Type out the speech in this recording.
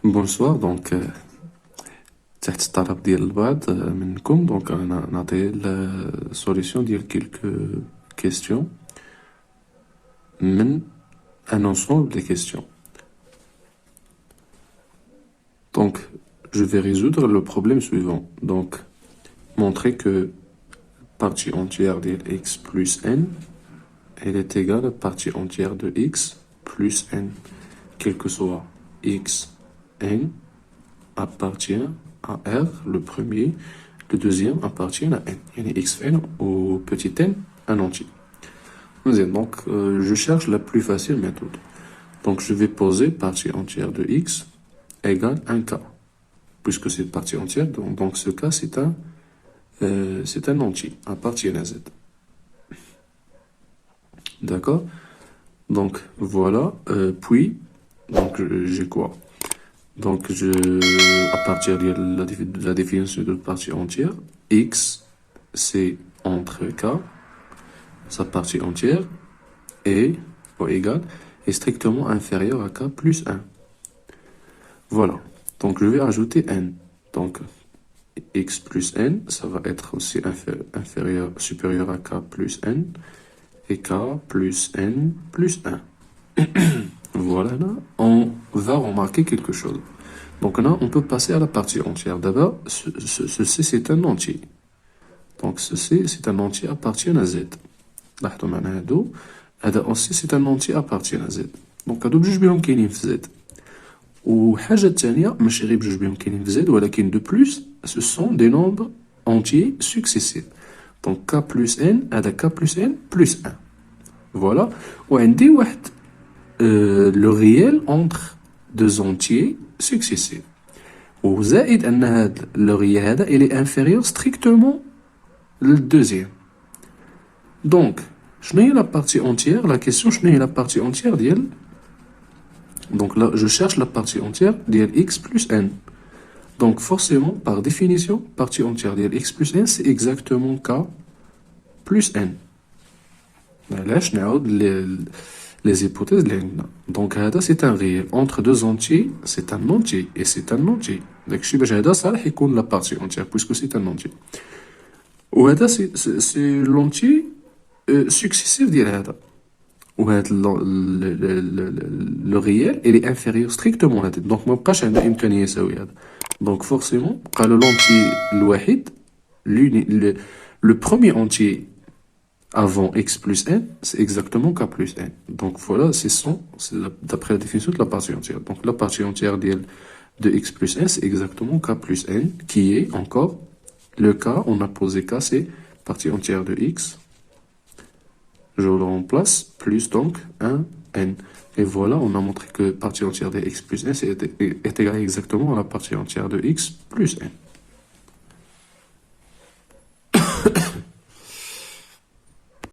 Bonsoir, donc تحت الطلب ديال البعض منكم دونك انا نعطي السوليسيون ديال quelques questions من un ensemble de questions. Donc je vais résoudre le problème suivant. Donc montrer que partie entière de x plus n elle est égale à partie entière de x plus n, quel que soit x n appartient à R, le premier, le deuxième appartient à N. Il y a x n au petit n, un entier. Donc, je cherche la plus facile méthode. Donc, je vais poser partie entière de x égale 1k. Puisque c'est partie entière, donc ce cas, c'est un entier, appartient à z. D'accord? Donc, voilà. Puis, donc, j'ai quoi? Donc, à partir de la définition de partie entière, x, c'est entre k, sa partie entière, et, ou égale, est strictement inférieur à k plus 1. Voilà. Donc, je vais ajouter n. Donc, x plus n, ça va être aussi supérieur à k plus n, et k plus n plus 1. Voilà, là, on va remarquer quelque chose. Donc là, on peut passer à la partie entière. D'abord, ceci, c'est un entier. Donc ceci, c'est un entier appartient à z. لاحظوا معنا هذا aussi, c'est un entier appartient à z. Donc هادو بجوج بهم كاينين في z. وحاجة تانية ماشي غير بجوج بهم كاينين في z, ولكن de plus, ce sont des nombres entiers successifs. Donc k plus n, هذا k plus n plus 1. Voilà. وعندي واحد le réel entre deux entiers successifs. وزائد أن هذا le réel هذا il est inférieur strictement le deuxième. Donc, شنو هي la partie entière? La question شنو هي la partie entière ديال. Donc là, je cherche la partie entière ديال x plus n. Donc forcément, par définition, partie entière ديال x plus n, c'est exactement k plus n. علاش نعاود les hypothèses donc هذا c'est un réel entre deux entiers, c'est un entier et c'est un entier. Donc شي باش هذا صالح يكون la partie entière puisque c'est un entier. وهذا c'est l'entier successif ديال هذا. وهذا le réel il est inférieur strictement à هذا. Donc ما بقاش عندنا إمكانية يساوي هذا. Donc forcément بقى l'entier الوحيد le premier entier avant x plus n, c'est exactement k plus n. Donc voilà, c'est d'après la définition de la partie entière. Donc la partie entière de x plus n, c'est exactement k plus n, qui est encore le cas, on a posé k, c'est partie entière de x. Je le remplace, plus donc 1 n. Et voilà, on a montré que partie entière de x plus n est égale exactement à la partie entière de x plus n.